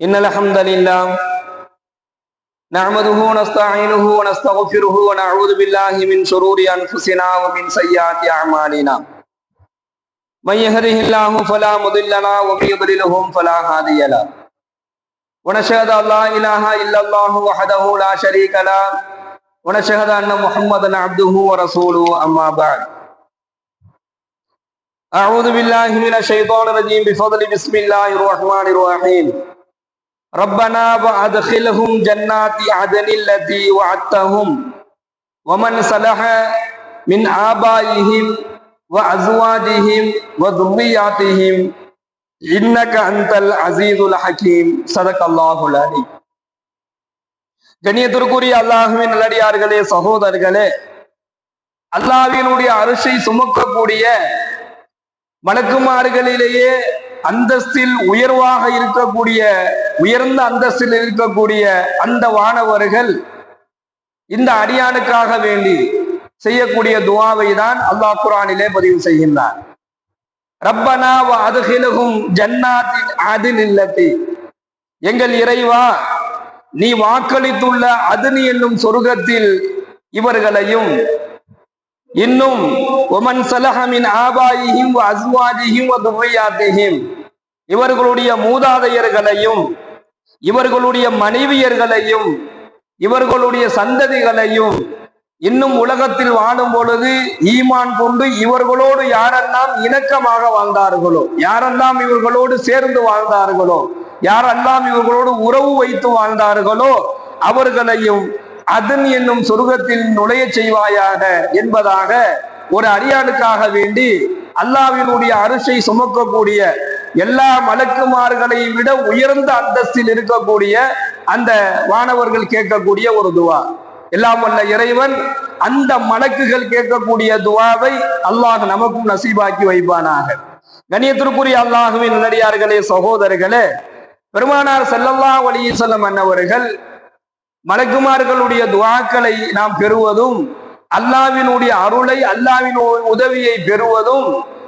إن الحمد لله نحمده ونستعينه ونستغفره ونعوذ بالله من شرور أنفسنا ومن سيئات أعمالنا من يهده الله فلا مضل له ومن يضلله فلا هادي له ونشهد أن لا إله إلا الله وحده لا شريك له ونشهد أن محمدا عبده ورسوله أما بعد أعوذ بالله من الشيطان الرجيم بفضل بسم الله الرحمن الرحيم ربنا وأدخلهم جنات عدن التي وعدتهم ومن صلح من آبائهم وأزواجهم وذرياتهم إنك أنت العزيز الحكيم صدق الله العليم. கண்ணியத்திற்குரிய அல்லாஹ்வின் நல்லடியார்களே, சகோதரர்களே, அல்லாஹ்வினுடைய அரிசை சுமக்கக்கூடிய மலக்குமார்களிலேயே அந்தஸ்தில் உயர்வாக இருக்கக்கூடிய, உயர்ந்த அந்தஸ்தில் இருக்கக்கூடிய அந்த வானவர்கள் இந்த அடியானுக்காக வேண்டி செய்யக்கூடிய துஆவை தான் அல்லாஹ் குர்ஆனிலே பதிவு செய்கின்றார். ரப்பனா வ அத்கில்ஹும் ஜன்னாத்தின் அதினில்லதி, எங்கள் இறைவா, நீ வாக்களித்துள்ள அதுனி என்னும் சொர்க்கத்தில் இவர்களையும், இன்னும் ஒமன் சலஹ மின் ஆபாயிஹிம் வ அஸ்வாஜிஹிம் வ துர்ரியாத்திஹிம், இவர்களுடைய மூதாதையர்களையும் இவர்களுடைய மனைவியர்களையும் இவர்களுடைய சந்ததிகளையும், இன்னும் உலகத்தில் வாழும் பொழுது ஈமான் கொண்டு இவர்களோடு யாரெல்லாம் இணக்கமாக வாழ்ந்தார்களோ, யாரெல்லாம் இவர்களோடு சேர்ந்து வாழ்ந்தார்களோ, யாரெல்லாம் இவர்களோடு உறவு வைத்து வாழ்ந்தார்களோ அவர்களையும் அதன் என்னும் சொர்க்கத்தில் நுழைய செய்வாயாக என்பதாக ஒரு அடியானுக்காக வேண்டி அல்லாஹ்வினுடைய அரிசை சுமக்கக்கூடிய எல்லா மலக்குமார்களை விட உயர்ந்த அந்தஸ்தில் இருக்கக்கூடிய அந்த வானவர்கள் கேட்கக்கூடிய ஒரு துவா. எல்லாம் வல்ல இறைவன் அந்த மலக்குகள் கேட்கக்கூடிய துவாவை அல்லாஹ் நமக்கும் நசீபாக்கி வைப்பானாக. கண்ணியத்திற்குரிய அல்லாஹ்வின் நல்லடியார்களே, சகோதரர்களே, பெருமானார் ஸல்லல்லாஹு அலைஹி வஸல்லம் அன்னவர்கள் மலக்குமார்களுடைய துஆக்களை நாம் பெறுவதும், அல்லாஹ்வினுடைய அருளை, அல்லாஹ்வின் உதவியை பெறுவதும்,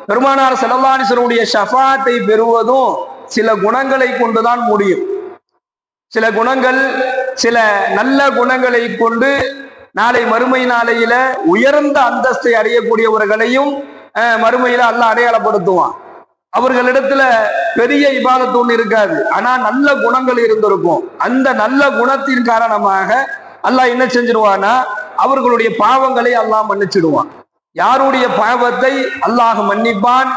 பெருமானார் ஸல்லல்லாஹு அலைஹி வஸல்லம் ஷஃபாஅத்தை பெறுவதும் சில குணங்களை கொண்டுதான் முடியும். சில குணங்கள், சில நல்ல குணங்களை கொண்டு நாளை மறுமை நாளையில உயர்ந்த அந்தஸ்தை அடையக்கூடியவர்களையும் மறுமையில அல்லாஹ் அடையாளப்படுத்துவான். அவர்களிடத்துல பெரிய இபாதத்து ஒண்ணு இருக்காது, ஆனா நல்ல குணங்கள் இருந்திருக்கும். அந்த நல்ல குணத்தின் காரணமாக அல்லாஹ் என்ன செஞ்சிருவானா, அவர்களுடைய பாவங்களை அல்லாஹ் மன்னிச்சிடுவான். யாருடைய பாவத்தை அல்லாஹ் மன்னிப்பான்,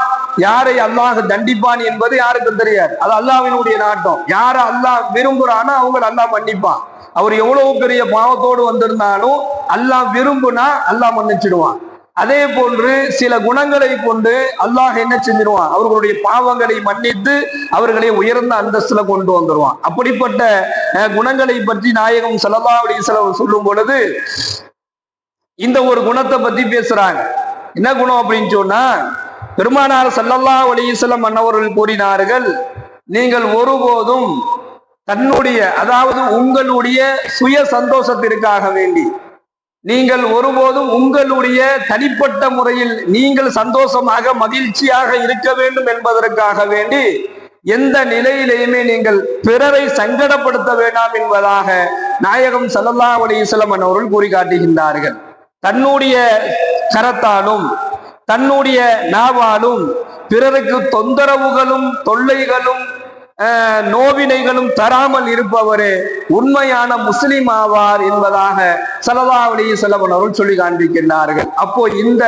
யாரை அல்லாஹ் தண்டிப்பான் என்பது யாருக்கும் தெரியாது. அது அல்லாஹ்வினுடைய நாட்டம். யாரை அல்லாஹ் விரும்புறானோ அவங்களை அல்லாஹ் மன்னிப்பான். அவர் எவ்வளவு பெரிய பாவத்தோடு வந்திருந்தாலும் அல்லாஹ் விரும்புனா அல்லாஹ் மன்னிச்சிடுவான். அதே போன்று சில குணங்களை கொண்டு அல்லாஹ் என்ன செஞ்சிருவான், அவர்களுடைய பாவங்களை மன்னித்து அவர்களை உயர்ந்த அந்தஸ்துல கொண்டு வந்துருவான். அப்படிப்பட்ட குணங்களை பற்றி நாயகம் ஸல்லல்லாஹு அலைஹி வஸல்லம் சொல்லும் பொழுது இந்த ஒரு குணத்தை பத்தி பேசுறாங்க. என்ன குணம் அப்படின்னு சொன்னா, பெருமானார் ஸல்லல்லாஹு அலைஹி வஸல்லம் அன்னவர்கள் கூறினார்கள், நீங்கள் ஒருபோதும் தன்னுடைய, அதாவது உங்களுடைய சுய சந்தோஷத்திற்காக வேண்டி, நீங்கள் ஒருபோதும் உங்களுடைய தனிப்பட்ட முறையில் நீங்கள் சந்தோஷமாக மகிழ்ச்சியாக இருக்க வேண்டும் என்பதற்காக வேண்டி எந்த நிலையிலேயுமே நீங்கள் பிறரை சங்கடப்படுத்த வேண்டாம் என்பதாக நாயகம் ஸல்லல்லாஹு அலைஹி வஸல்லம் அவர்கள் கூறி காட்டுகின்றார்கள். தன்னுடைய கரத்தாலும் தன்னுடைய நாவாலும் பிறருக்கு தொந்தரவுகளும் தொல்லைகளும் நோவினைகளும் தராமல் இருப்பவரே உண்மையான முஸ்லிம் ஆவார் என்பதாக ஸல்லல்லாஹு அலைஹி வஸல்லம் அவர்கள் சொல்லி காண்பிக்கின்றார்கள். அப்போ இந்த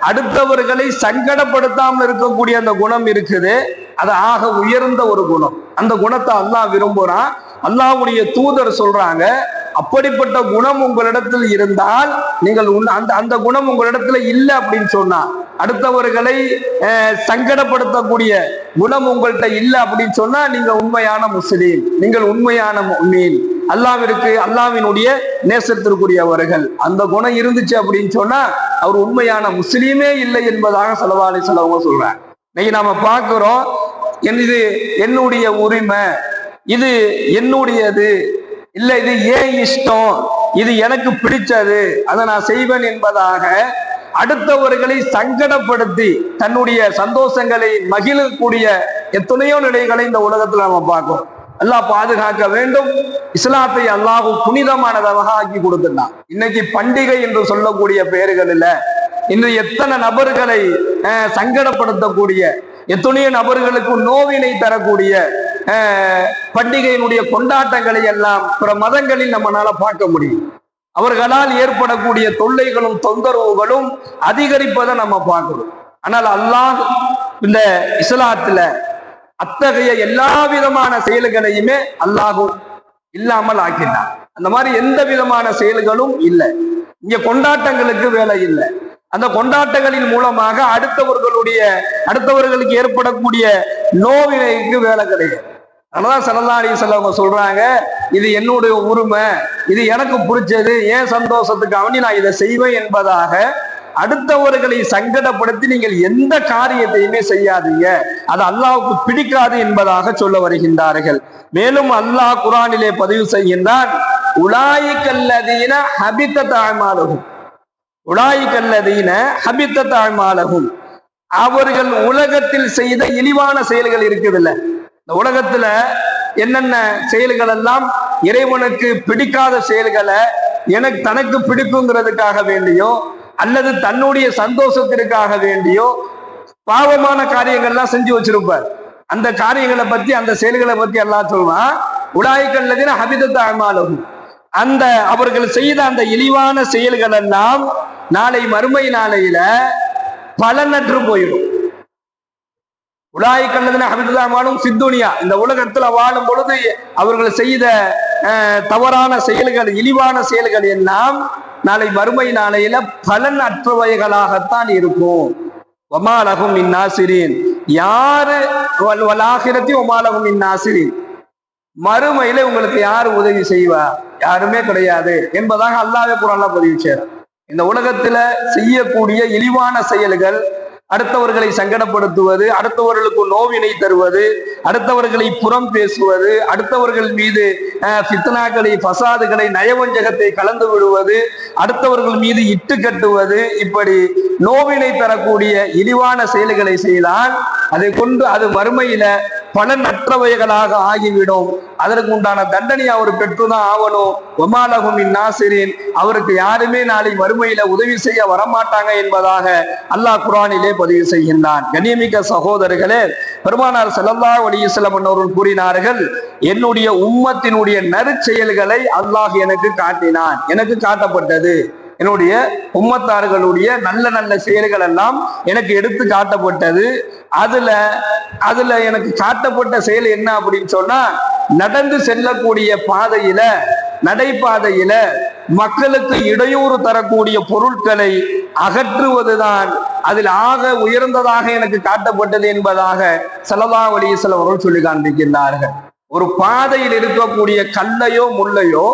அடுத்தவர்களை சங்கடப்படுத்தாமல் இருக்கக்கூடிய அந்த குணம் இருக்குது, அது ஆக உயர்ந்த ஒரு குணம். அந்த குணத்தை அல்லாஹ் விரும்புறான். அல்லாஹ்வுடைய தூதர் சொல்றாங்க, அப்படிப்பட்ட குணம் உங்களிடத்தில் இருந்தால், நீங்கள் அந்த குணம் உங்களிடத்துல இல்லை அப்படின்னு சொன்னா, அடுத்தவர்களை சங்கடப்படுத்தக்கூடிய குணம் உங்கள்கிட்ட இல்லை அப்படின்னு சொன்னா நீங்க உண்மையான முஸ்லீம், நீங்கள் உண்மையான முஃமின், அல்லாஹ்விற்கு அல்லாஹ்வினுடைய நேசத்திற்குரியவர்கள். அந்த குணம் இருந்துச்சு அப்படின்னு சொன்னா அவர் உண்மையான முஸ்லீமே இல்லை என்பதாக ஸல்லல்லாஹு அலைஹி வஸல்லம் சொல்றாங்க. இன்னைக்கு நாம பார்க்கிறோம், இது என்னுடைய உரிமை, இது என்னுடையது, இல்ல இது ஏன் இஷ்டம், இது எனக்கு பிடிச்சது, அதை நான் செய்வேன் என்பதாக அடுத்தவர்களை சங்கடப்படுத்தி தன்னுடைய சந்தோஷங்களை மகிழக்கூடிய எத்தனையோ நிலைகளை இந்த உலகத்துல நம்ம பார்க்கிறோம். அல்லாஹ் பாதுகாக்க வேண்டும். இஸ்லாத்தை அல்லாஹ் புனிதமானதாக ஆக்கி கொடுத்துட்டான். இன்னைக்கு பண்டிகை என்று சொல்லக்கூடிய பெயர்களில் இன்று எத்தனை நபர்களை சங்கடப்படுத்தக்கூடிய, எத்தனையோ நபர்களுக்கு நோவினை தரக்கூடிய பண்டிகையினுடைய கொண்டாட்டங்களை எல்லாம் பிற மதங்களில் நம்மளால பார்க்க முடியும். அவர்களால் ஏற்படக்கூடிய தொல்லைகளும் தொந்தரவுகளும் அதிகரிப்பதை நம்ம பார்க்கிறோம். ஆனால் அல்லாஹ் இந்த இஸ்லாத்துல அத்தகைய எல்லா விதமான செயல்களையுமே அல்லாஹும் இல்லாமல் ஆக்கினான். அந்த மாதிரி எந்த விதமான செயல்களும் இல்லை. இங்க கொண்டாட்டங்களுக்கு வேலை இல்லை. அந்த கொண்டாட்டங்களின் மூலமாக அடுத்தவர்களுக்கு ஏற்படக்கூடிய நோவினைக்கு வேலை கிடையாது. அதனாலதான் ஸல்லல்லாஹு அலைஹி வஸல்லம் சொல்றாங்க, இது என்னுடைய உரிமை, இது எனக்கு பிடிச்சது, ஏன் சந்தோஷத்துக்கு அவனி நான் இதை செய்வேன் என்பதாக அடுத்தவர்களை சங்கடப்படுத்தி நீங்கள் எந்த காரியத்தையுமே செய்யாதீங்க, அது அல்லாஹ்வுக்கு பிடிக்காது என்பதாக சொல்ல வருகின்றார்கள். மேலும் அல்லாஹ் குர்ஆனிலே பதிவு செய்கின்றான், உலாயிகல்லதீன ஹபித்தத் அஅமாலுஹும், உலாயிகல்லதீன ஹபித்தத் அஅமாலுஹும், அவர்கள் உலகத்தில் செய்த இழிவான செயல்கள் இருக்குதுல்ல, இந்த உலகத்துல என்னென்ன செயல்கள் எல்லாம் இறைவனுக்கு பிடிக்காத செயல்களை தனக்கு பிடிக்குங்கிறதுக்காக வேண்டியோ அல்லது தன்னுடைய சந்தோஷத்திற்காக வேண்டியோ பாவமான காரியங்கள்லாம் செஞ்சு வச்சிருப்பார். அந்த காரியங்களை பத்தி, அந்த செயல்களை பத்தி எல்லாம் சொல்றான், உலாயிகல்லதீன ஹபித்தத் அஅமாலுஹும், அந்த அவர்கள் செய்த அந்த இழிவான செயல்கள் எல்லாம் நாளை மறுமை நாளையில பலனற்று போயிடும். உலாயிகல்லதீன ஹபித்தத் அஅமாலுஹும் ஃபித்துன்யா, இந்த உலகத்துல வாழும் பொழுது அவர்கள் செய்த தவறான செயல்கள், இழிவான செயல்கள் எல்லாம் நாளை மறுமை நாளையில பலன் அற்றவைகளாகத்தான் இருக்கும். வமா லஹும் மின் நாசிரீன், யாரு வல் ஆகிரத்தி வமா லஹும் மின் நாசிரீன், மறுமையில உங்களுக்கு யாரு உதவி செய்வா? யாருமே கிடையாது என்பதாக அல்லாஹ்வே குர்ஆன்ல பதிவு செய்றார். இந்த உலகத்துல செய்யக்கூடிய இழிவான செயல்கள், அடுத்தவர்களை சங்கடப்படுத்துவது, அடுத்தவர்களுக்கு நோவினை தருவது, அடுத்தவர்களை புறம் பேசுவது, அடுத்தவர்கள் மீது ஃபித்னாக்களை, ஃபசாதுகளை, நயவஞ்சகத்தை கலந்து விடுவது, அடுத்தவர்கள் மீது இட்டு கட்டுவது, இப்படி நோவினை தரக்கூடிய இழிவான செயல்களை செய்தால் அதை கொண்டு அது மறுமையில பலனற்றவைகளாக ஆகிவிடும். அதற்கு உண்டான தண்டனை அவர் பெற்றுதான் ஆகணும். வமா லஹும் மின் நாசிரீன், அவருக்கு யாருமே நாளை மறுமையில உதவி செய்ய வரமாட்டாங்க என்பதாக அல்லாஹ் குர்ஆனிலே பதிவு செய்கின்றான். கண்ணியமிக்க சகோதரர்களே, பெருமானார் ஸல்லல்லாஹு அலைஹி வஸல்லம் அவர்கள் கூறினார்கள், என்னுடைய உம்மத்தினுடைய நற்செயல்களை அல்லாஹ் எனக்கு காட்டினான், எனக்கு காட்டப்பட்டது. என்னுடைய உம்மத்தார்களுடைய நல்ல நல்ல செயல்கள் எல்லாம் எனக்கு எடுத்து காட்டப்பட்டது. அதுல எனக்கு காட்டப்பட்ட செயல் என்ன அப்படின்னு சொன்னா, நடந்து செல்லக்கூடிய பாதையில, நடைபாதையில மக்களுக்கு இடையூறு தரக்கூடிய பொருட்களை அகற்றுவதுதான் அதில் ஆக உயர்ந்ததாக எனக்கு காட்டப்பட்டது என்பதாக ஸல்லல்லாஹு அலைஹி வஸல்லம் அவர்கள் சொல்லி காண்பிக்கின்றார்கள். ஒரு பாதையில் இருக்கக்கூடிய கல்லையோ முள்ளையோ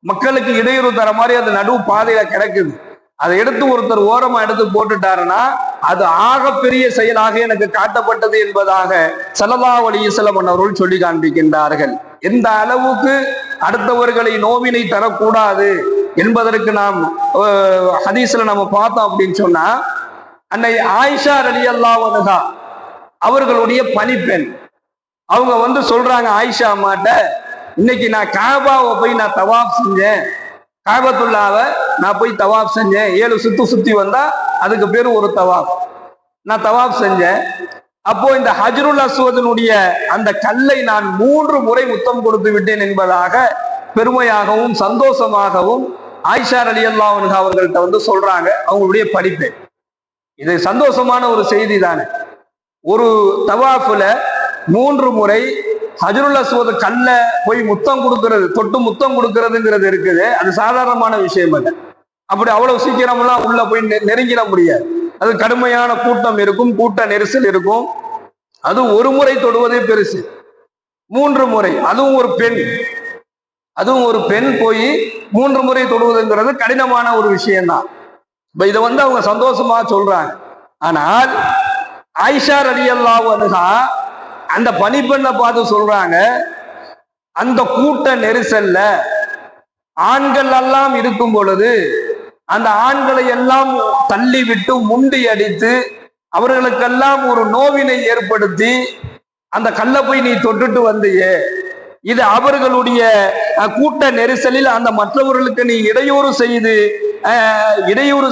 மக்களுக்கு இடையூறு தர மாதிரி அது நடு பாதையில கிடக்குது, அதை எடுத்து ஒருத்தர் ஓரமா எடுத்து போட்டுட்டாருன்னா அது ஆகப்பெரிய செயலாக எனக்கு காட்டப்பட்டது என்பதாக ஸல்லல்லாஹு அலைஹி வஸல்லம் அவர்கள் சொல்லி காண்பிக்கின்றார்கள். எந்த அளவுக்கு அடுத்தவர்களை நோவினை தரக்கூடாது என்பதற்கு நாம் ஹதீஸ்ல நம்ம பார்த்தோம் அப்படின்னு சொன்னா, அன்னை ஆயிஷா ரலியல்லாஹு அன்ஹா அவர்களுடைய பணிப்பெண், அவங்க சொல்றாங்க ஆயிஷா அம்மாட்ட, இன்னைக்கு நான் காபாவை போய் நான் தவாப் செஞ்சேன், காபத்துல்லாவை நான் போய் தவாப் செஞ்சேன், 7 சுத்தி வந்தா அதுக்கு பேரு ஒரு தவாப், நான் தவாப் செஞ்சேன். அப்போ இந்த ஹஜ்ருல் அஸ்வதினுடைய அந்த கல்லை நான் 3 முறை முத்தம் கொடுத்து விட்டேன் என்பதாக பெருமையாகவும் சந்தோஷமாகவும் ஆயிஷா ரலியல்லாஹு அன்ஹா அவர்கள்ட்ட சொல்றாங்க. அவங்களுடைய படிப்பு இது சந்தோஷமான ஒரு செய்தி தானே. ஒரு தவாஃபுல 3 முறை ஹஜ்ருல் அஸ்வத் கல்ல போய் முத்தம் கொடுக்கிறது, தொட்டு முத்தம் கொடுக்கிறதுங்கிறது இருக்குது, அது சாதாரணமான விஷயம் அல்ல. அப்படி அவ்வளவு சீக்கிரமெல்லாம் உள்ள போய் நெருங்கிட முடியாது. அது கடுமையான கூட்டம் இருக்கும், கூட்ட நெரிசல் இருக்கும். அது ஒரு முறை தொடுவதே பெருசு, 3 முறை, அதுவும் ஒரு பெண் போய் 3 முறை தொடுவதுங்கிறது கடினமான ஒரு விஷயம்தான். இப்ப இதை அவங்க சந்தோஷமா சொல்றாங்க. ஆனால் ஆயிஷா ரலியல்லாஹு அன்ஹா அந்த பணிப்பெண்ணை பார்த்து சொல்றாங்க, அந்த கூட்ட நெரிசல்ல ஆண்கள் எல்லாம் இருக்கும் பொழுது அந்த ஆண்களை எல்லாம் தள்ளி விட்டு முண்டி அடித்து அவர்களுக்கெல்லாம் ஒரு நோவினை ஏற்படுத்தி அந்த கல்லை போய் நீ தொட்டுட்டு வந்தியே, இது அவர்களுடைய கூட்ட நெரிசலில் அந்த மற்றவர்களுக்கு நீ இடையூறு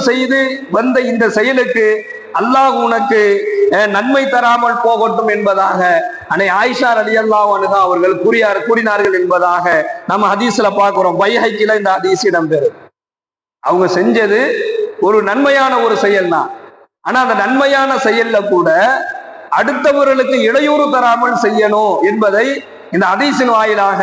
செய்து வந்த இந்த செயலுக்கு அல்லாஹ் உனக்கு நன்மை தராமல் போகட்டும் என்பதாக அன்னை ஆயிஷா ரலியல்லாஹு அன்ஹா அவர்கள் கூறினார்கள் என்பதாக நம்ம ஹதீஸ்ல பார்க்கிறோம். பைஹக்கில இந்த ஹதீஸ் இடம்பெறும். அவங்க செஞ்சது ஒரு நன்மையான ஒரு செயல் தான். ஆனா அந்த நன்மையான செயல்ல கூட அடுத்தவர்களுக்கு இடையூறு தராமல் செய்யணும் என்பதை இந்த ஹதீஸின் வாயிலாக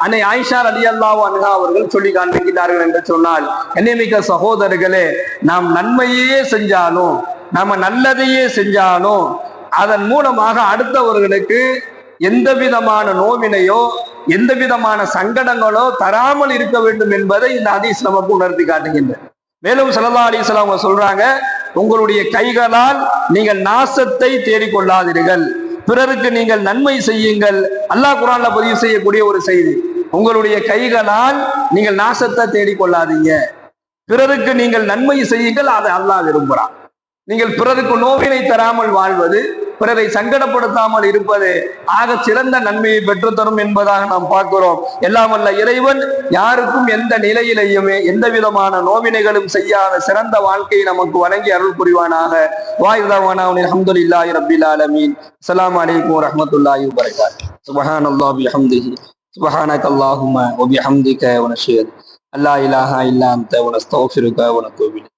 அன்னை ஆயிஷா ரலியல்லாஹு அன்ஹா அவர்கள் சொல்லி காண்பிக்கிறார்கள் என்று சொன்னால், கண்ணியமிக்க சகோதரர்களே, நாம் நன்மையே செஞ்சாலும் நாம நல்லதையே செஞ்சாலும் அதன் மூலமாக அடுத்தவர்களுக்கு எந்த விதமான நோவினையோ எந்த விதமான சங்கடங்களோ தராமல் இருக்க வேண்டும் என்பதை இந்த ஹதீஸ் நமக்கு உணர்த்தி காட்டுகின்றது. மேலும் ஸல்லல்லாஹு அலைஹி வஸல்லம் அவங்க சொல்றாங்க, உங்களுடைய கைகளால் நீங்கள் நாசத்தை தேடிக்கொள்ளாதீர்கள், பிறருக்கு நீங்கள் நன்மை செய்யுங்கள். அல்லாஹ் குர்ஆன்ல பதிவு செய்யக்கூடிய ஒரு செய்தி, உங்களுடைய கைகளால் நீங்கள் நாசத்தை தேடிக்கொள்ளாதீங்க, பிறருக்கு நீங்கள் நன்மை செய்யுங்கள், அதை அல்லாஹ் விரும்புகிறான். நீங்கள் பிறருக்கு நோவினை தராமல் வாழ்வது, பிறரை சங்கடப்படுத்தாமல் இருப்பது ஆக சிறந்த நன்மையை பெற்றுத்தரும் என்பதாக நாம் பார்க்கிறோம். எல்லாம் வல்ல இறைவன் யாருக்கும் எந்த நிலையிலேயுமே எந்த விதமான நோவினைகளும் செய்யாத சிறந்த வாழ்க்கையை நமக்கு வழங்கி அருள் புரிவானாக. வாயிதாவானா அல்ஹம்துலில்லாஹி ரப்பில் ஆலமீன். அஸ்ஸலாமு அலைக்கும் வரஹ்மத்துல்லாஹி வபரகாத்துஹு. சுப்ஹானல்லாஹி வபிஹம்திஹி சுப்ஹானக்கல்லாஹும்ம வபிஹம்திக வ நஷ்ஹது அல்லா இலாஹா இல்லா அன்த வ நஸ்தக்ஃபிருக வ நத்தூபு இலைக்.